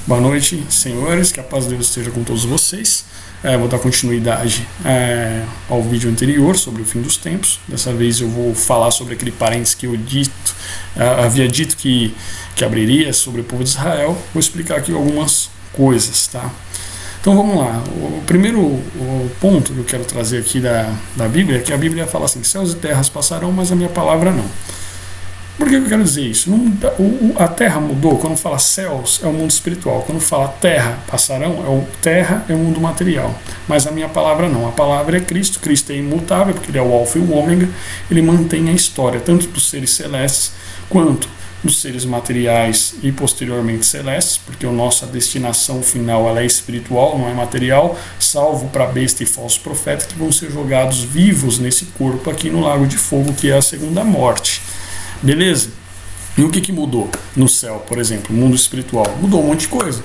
Boa noite, senhores, que a paz de Deus esteja com todos vocês. Vou dar continuidade ao vídeo anterior sobre o fim dos tempos. Dessa vez eu vou falar sobre aquele parênteses que eu havia dito que abriria sobre o povo de Israel. Vou explicar aqui algumas coisas, tá? Então vamos lá. O primeiro ponto que eu quero trazer aqui da Bíblia é que a Bíblia fala assim: céus e terras passarão, mas a minha palavra não. Por que eu quero dizer isso? A terra mudou. Quando fala céus, é o mundo espiritual. Quando fala terra, passarão, terra é o mundo material. Mas a minha palavra não. A palavra é Cristo. Cristo é imutável, porque Ele é o alfa e o ômega. Ele mantém a história, tanto dos seres celestes, quanto dos seres materiais e posteriormente celestes, porque a nossa destinação final ela é espiritual, não é material, salvo para besta e falso profeta, que vão ser jogados vivos nesse corpo aqui no lago de fogo, que é a segunda morte. Beleza? E o que mudou no céu, por exemplo, no mundo espiritual? Mudou um monte de coisa.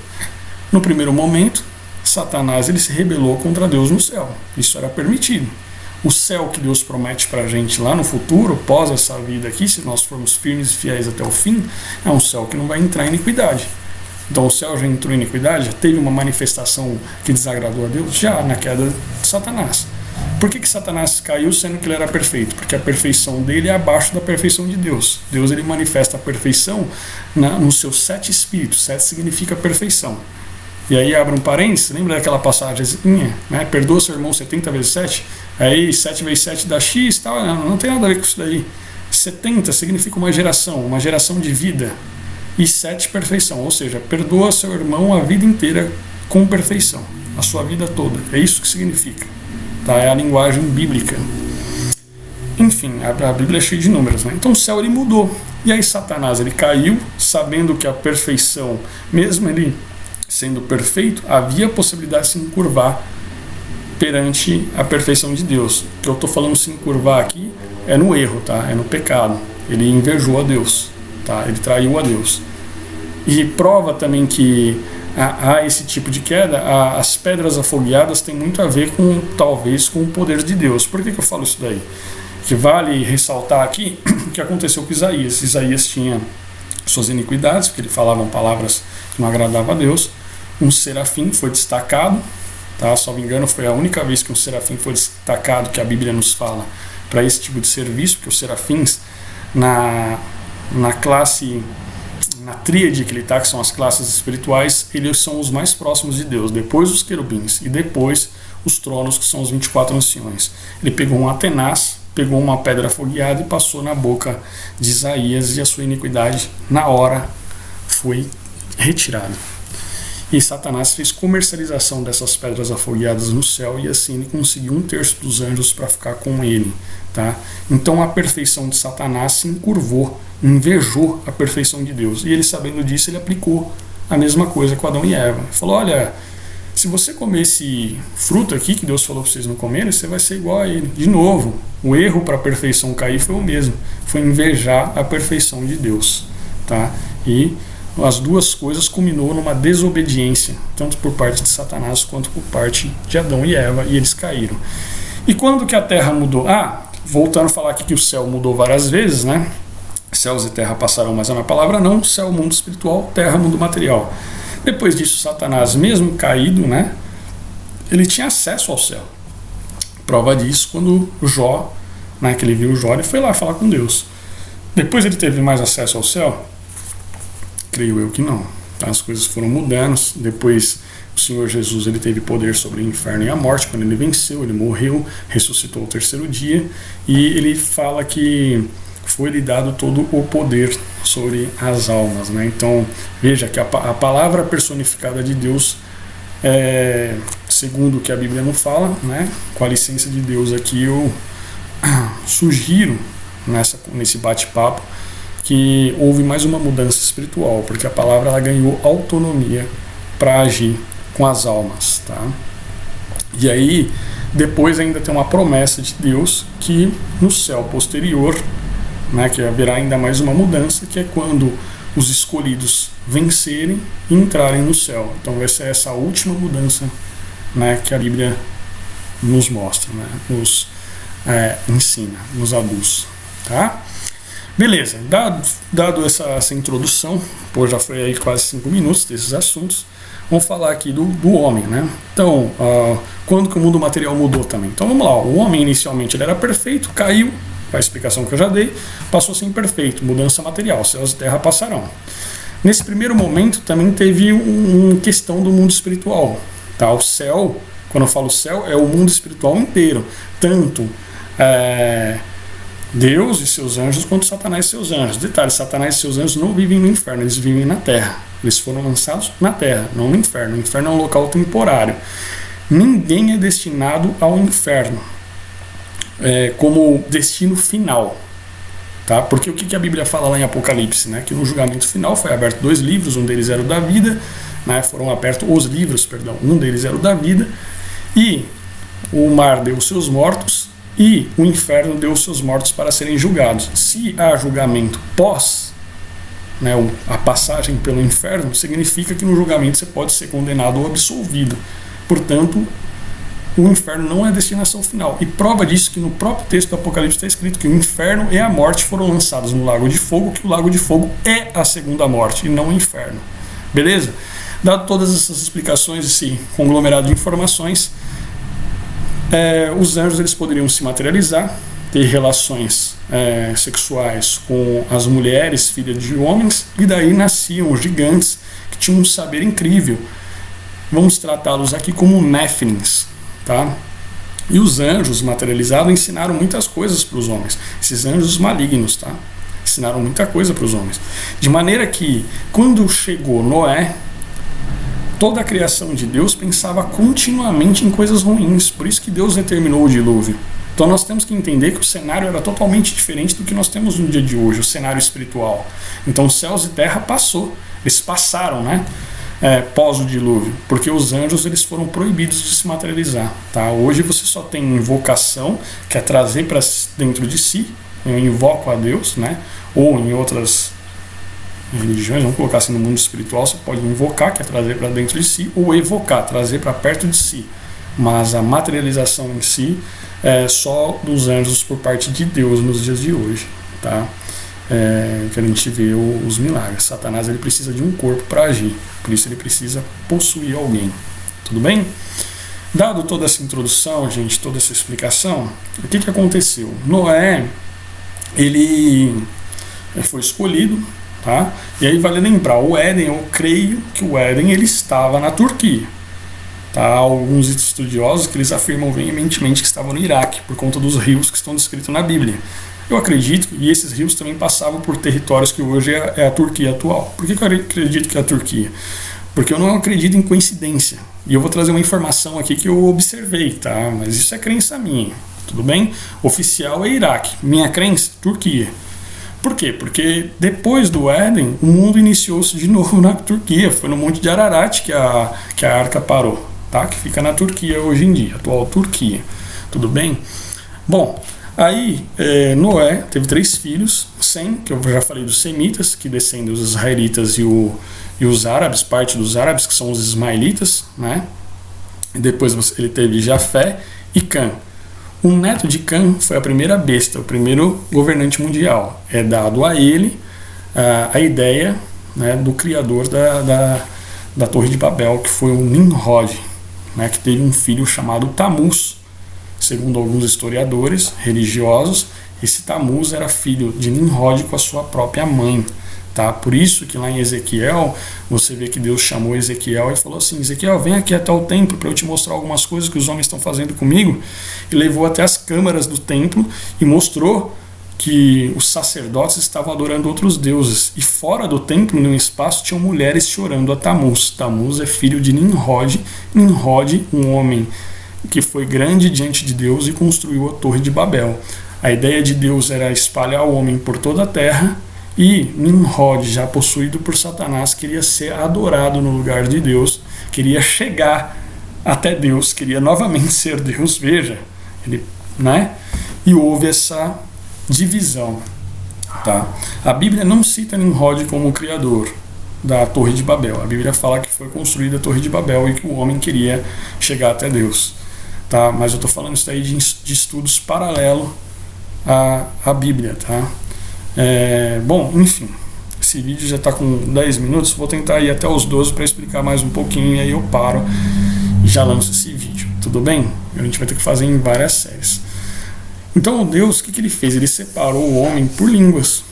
No primeiro momento, Satanás ele se rebelou contra Deus no céu. Isso era permitido. O céu que Deus promete pra gente lá no futuro, pós essa vida aqui, se nós formos firmes e fiéis até o fim, é um céu que não vai entrar em iniquidade. Então o céu já entrou em iniquidade? Já teve uma manifestação que desagradou a Deus? Já, na queda de Satanás. Por que Satanás caiu sendo que ele era perfeito? Porque a perfeição dele é abaixo da perfeição de Deus. Deus ele manifesta a perfeição nos seus 7 espíritos. 7 significa perfeição. E aí abre um parênteses, lembra daquela passagemzinha, né? Perdoa seu irmão 70 vezes 7? Aí 7 vezes 7 dá X, tal. Não tem nada a ver com isso daí. 70 significa uma geração de vida. E 7 perfeição, ou seja, perdoa seu irmão a vida inteira com perfeição. A sua vida toda. É isso que significa. Tá, é a linguagem bíblica. Enfim, a Bíblia é cheia de números, né? Então o céu ele mudou. E aí Satanás ele caiu, sabendo que a perfeição, mesmo ele sendo perfeito, havia a possibilidade de se encurvar perante a perfeição de Deus. O que eu estou falando se encurvar aqui é no erro, tá? É no pecado. Ele invejou a Deus, tá? Ele traiu a Deus. E prova também que há esse tipo de queda, as pedras afogueadas têm muito a ver talvez com o poder de Deus. Por que eu falo isso daí? Que vale ressaltar aqui o que aconteceu com Isaías. Isaías tinha suas iniquidades, porque ele falava palavras que não agradavam a Deus. Um serafim foi destacado, tá? Se não me engano, foi a única vez que um serafim foi destacado que a Bíblia nos fala para esse tipo de serviço, porque os serafins na classe, na tríade que ele está, que são as classes espirituais, eles são os mais próximos de Deus, depois os querubins e depois os tronos, que são os 24 anciões. Ele pegou um Atenaz, pegou uma pedra afogueada e passou na boca de Isaías, e a sua iniquidade na hora foi retirada. E Satanás fez comercialização dessas pedras afogueadas no céu, e assim ele conseguiu 1/3 dos anjos para ficar com ele, tá? Então a perfeição de Satanás se encurvou, invejou a perfeição de Deus, e ele, sabendo disso, ele aplicou a mesma coisa com Adão e Eva. Ele falou: olha, se você comer esse fruto aqui que Deus falou para vocês não comerem, você vai ser igual a ele. De novo, o erro para a perfeição cair foi o mesmo, foi invejar a perfeição de Deus, tá? E as duas coisas culminou numa desobediência, tanto por parte de Satanás quanto por parte de Adão e Eva, e eles caíram. E quando que a terra mudou? Voltando a falar aqui que o céu mudou várias vezes, né? Céus e terra passarão, mas a minha palavra não. Céu, mundo espiritual, terra, mundo material. Depois disso, Satanás, mesmo caído, né? Ele tinha acesso ao céu. Prova disso quando Jó, né, que ele viu Jó, ele foi lá falar com Deus. Depois ele teve mais acesso ao céu? Creio eu que não. As coisas foram mudando. Depois o Senhor Jesus ele teve poder sobre o inferno e a morte. Quando ele venceu, ele morreu, ressuscitou ao 3º dia, e ele fala que foi-lhe dado todo o poder sobre as almas, né? Então veja que a palavra personificada de Deus, segundo o que a Bíblia não fala, né? Com a licença de Deus aqui eu sugiro nesse bate-papo que houve mais uma mudança espiritual, porque a palavra ela ganhou autonomia para agir com as almas, tá? E aí depois ainda tem uma promessa de Deus que no céu posterior, né, que haverá ainda mais uma mudança, que é quando os escolhidos vencerem e entrarem no céu. Então vai ser essa última mudança, né, que a Bíblia nos mostra, né, nos ensina, nos aduz, tá? Beleza, dado essa introdução, pô, já foi aí quase 5 minutos desses assuntos, vamos falar aqui do homem, né? Então, quando que o mundo material mudou também? Então vamos lá, o homem inicialmente ele era perfeito, caiu, a explicação que eu já dei, passou a ser imperfeito, mudança material, céus e terra passarão. Nesse primeiro momento também teve uma questão do mundo espiritual, tá? O céu, quando eu falo céu, é o mundo espiritual inteiro, tanto Deus e seus anjos quanto Satanás e seus anjos. Detalhe, Satanás e seus anjos não vivem no inferno, eles vivem na terra. Eles foram lançados na terra, não no inferno. O inferno é um local temporário. Ninguém é destinado ao inferno como destino final. Tá? Porque o que a Bíblia fala lá em Apocalipse? Né? Que no julgamento final foi aberto 2 livros, um deles era o da vida, né? Foram abertos os livros, perdão, um deles era o da vida, e o mar deu os seus mortos, e o inferno deu os seus mortos para serem julgados. Se há julgamento pós, né, a passagem pelo inferno, significa que no julgamento você pode ser condenado ou absolvido. Portanto, o inferno não é a destinação final. E prova disso que no próprio texto do Apocalipse está escrito que o inferno e a morte foram lançados no lago de fogo, que o lago de fogo é a segunda morte e não o inferno. Beleza? Dado todas essas explicações, esse conglomerado de informações, os anjos eles poderiam se materializar, ter relações sexuais com as mulheres, filhas de homens, e daí nasciam os gigantes que tinham um saber incrível. Vamos tratá-los aqui como Néfilins, tá? E os anjos materializados ensinaram muitas coisas para os homens. Esses anjos malignos, tá? Ensinaram muita coisa para os homens. De maneira que, quando chegou Noé, toda a criação de Deus pensava continuamente em coisas ruins. Por isso que Deus determinou o dilúvio. Então nós temos que entender que o cenário era totalmente diferente do que nós temos no dia de hoje, o cenário espiritual. Então céus e terra passou. Eles passaram, né? Pós o dilúvio, porque os anjos eles foram proibidos de se materializar, tá? Hoje você só tem invocação, que é trazer para dentro de si. Eu invoco a Deus, né? Ou em outras religiões, vamos colocar assim, no mundo espiritual, você pode invocar, que é trazer para dentro de si, ou evocar, trazer para perto de si. Mas a materialização em si é só dos anjos por parte de Deus nos dias de hoje, tá? Que a gente vê os milagres. Satanás ele precisa de um corpo para agir, por isso ele precisa possuir alguém. Tudo bem? Dado toda essa introdução, gente, toda essa explicação, o que aconteceu? Noé, ele foi escolhido, tá? E aí vale lembrar, o Éden, eu creio que o Éden ele estava na Turquia. Tá? Alguns estudiosos que eles afirmam veementemente que estava no Iraque, por conta dos rios que estão descritos na Bíblia. Eu acredito, e esses rios também passavam por territórios que hoje é a Turquia atual. Por que eu acredito que é a Turquia? Porque eu não acredito em coincidência. E eu vou trazer uma informação aqui que eu observei, tá? Mas isso é crença minha, tudo bem? Oficial é Iraque. Minha crença, Turquia. Por quê? Porque depois do Éden, o mundo iniciou-se de novo na Turquia. Foi no Monte de Ararat que a arca parou, tá? Que fica na Turquia hoje em dia, atual Turquia. Tudo bem? Bom, aí Noé teve 3 filhos, Sem, que eu já falei dos semitas, que descendem dos israelitas e os árabes, parte dos árabes, que são os ismaelitas, né? E depois ele teve Jafé e Cã. O neto de Cã foi a primeira besta, o primeiro governante mundial. É dado a ele a ideia, né, do criador da Torre de Babel, que foi o Nimrod, né, que teve um filho chamado Tamuz. Segundo alguns historiadores religiosos, esse Tamuz era filho de Nimrod com a sua própria mãe. Tá? Por isso que lá em Ezequiel, você vê que Deus chamou Ezequiel e falou assim: Ezequiel, vem aqui até o templo para eu te mostrar algumas coisas que os homens estão fazendo comigo. E levou até as câmaras do templo e mostrou que os sacerdotes estavam adorando outros deuses. E fora do templo, no espaço, tinham mulheres chorando a Tamuz. Tamuz é filho de Nimrod. Nimrod, um homem que foi grande diante de Deus e construiu a Torre de Babel. A ideia de Deus era espalhar o homem por toda a terra, e Nimrod, já possuído por Satanás, queria ser adorado no lugar de Deus, queria chegar até Deus, queria novamente ser Deus. Veja, né? E houve essa divisão, tá? A Bíblia não cita Nimrod como o criador da Torre de Babel. A Bíblia fala que foi construída a Torre de Babel e que o homem queria chegar até Deus, tá? Mas eu estou falando isso aí de estudos paralelos à Bíblia, tá? Bom, enfim, esse vídeo já está com 10 minutos, vou tentar ir até os 12 para explicar mais um pouquinho, e aí eu paro e já lanço esse vídeo, tudo bem? A gente vai ter que fazer em várias séries. Então Deus, o que ele fez? Ele separou o homem por línguas,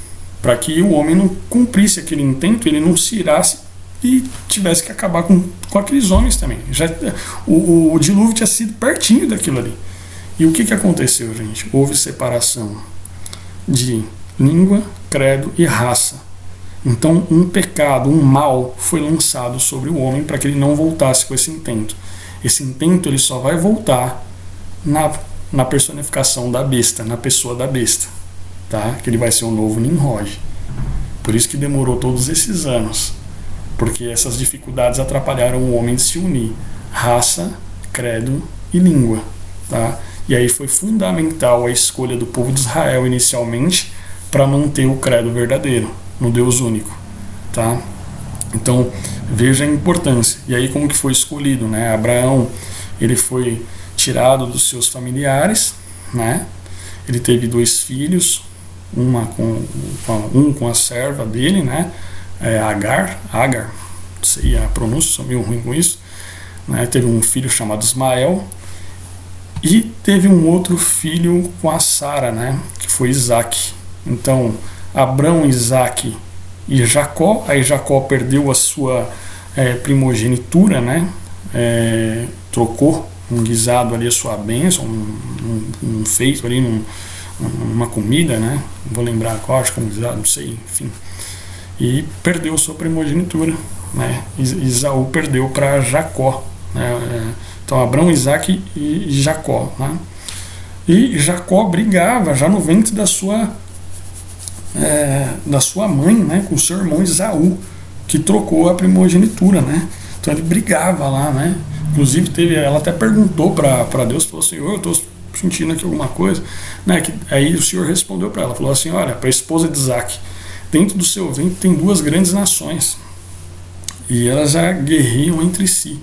para que o homem não cumprisse aquele intento, ele não se irasse e tivesse que acabar com aqueles homens também. O dilúvio tinha sido pertinho daquilo ali. E o que aconteceu, gente? Houve separação de língua, credo e raça. Então um pecado, um mal foi lançado sobre o homem para que ele não voltasse com esse intento. Esse intento ele só vai voltar na personificação da besta, na pessoa da besta, tá? Que ele vai ser o novo Nimrod. Por isso que demorou todos esses anos, porque essas dificuldades atrapalharam o homem de se unir, raça, credo e língua, tá? E aí foi fundamental a escolha do povo de Israel inicialmente para manter o credo verdadeiro, no Deus único, tá? Então veja a importância. E aí como que foi escolhido, né? Abraão, ele foi tirado dos seus familiares, né? Ele teve 2 filhos, um com a serva dele, né? Agar, não sei a pronúncia, sou meio ruim com isso, né? Teve um filho chamado Ismael e teve um outro filho com a Sara, né? Que foi Isaac. Então Abrão, Isaac e Jacó. Aí Jacó perdeu a sua primogenitura, né? Trocou um guisado ali a sua bênção, um feito ali, uma comida, né? Não vou lembrar qual, acho que é um guisado, não sei, enfim. E perdeu sua primogenitura, né? Esaú perdeu para Jacó, né? Então Abrão, Isaac e Jacó, né? E Jacó brigava já no ventre da sua mãe, né? Com seu irmão Esaú, que trocou a primogenitura, né? Então ele brigava lá, né? Inclusive ela até perguntou para Deus, falou: Senhor, eu estou sentindo aqui alguma coisa, né? Aí o Senhor respondeu para ela, falou assim: olha, para a esposa de Isaac, dentro do seu ventre tem 2 grandes nações e elas já guerreiam entre si.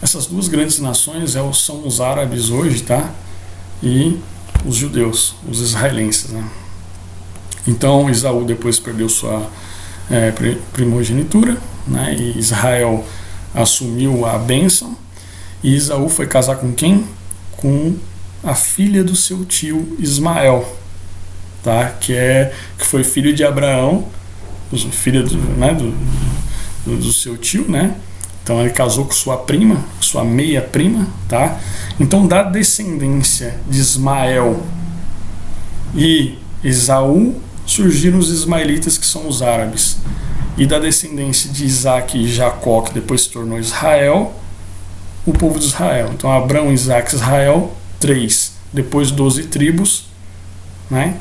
Essas 2 grandes nações são os árabes hoje, tá? E os judeus, os israelenses, né? Então Esaú depois perdeu sua primogenitura, né? E Israel assumiu a bênção. E Esaú foi casar com quem? Com a filha do seu tio Ismael, tá? Que foi filho de Abraão, filha do seu tio, né? Então ele casou com sua prima, sua meia-prima, tá? Então da descendência de Ismael e Esaú surgiram os ismaelitas, que são os árabes. E da descendência de Isaac e Jacó, que depois se tornou Israel, o povo de Israel. Então Abrão, Isaac, Israel, 3. Depois 12 tribos, né?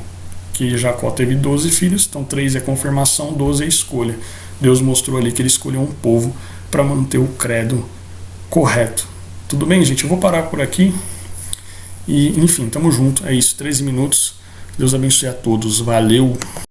Que Jacó teve 12 filhos, então 3 é confirmação, 12 é escolha. Deus mostrou ali que ele escolheu um povo para manter o credo correto. Tudo bem, gente? Eu vou parar por aqui. E, enfim, tamo junto. É isso, 13 minutos. Deus abençoe a todos. Valeu!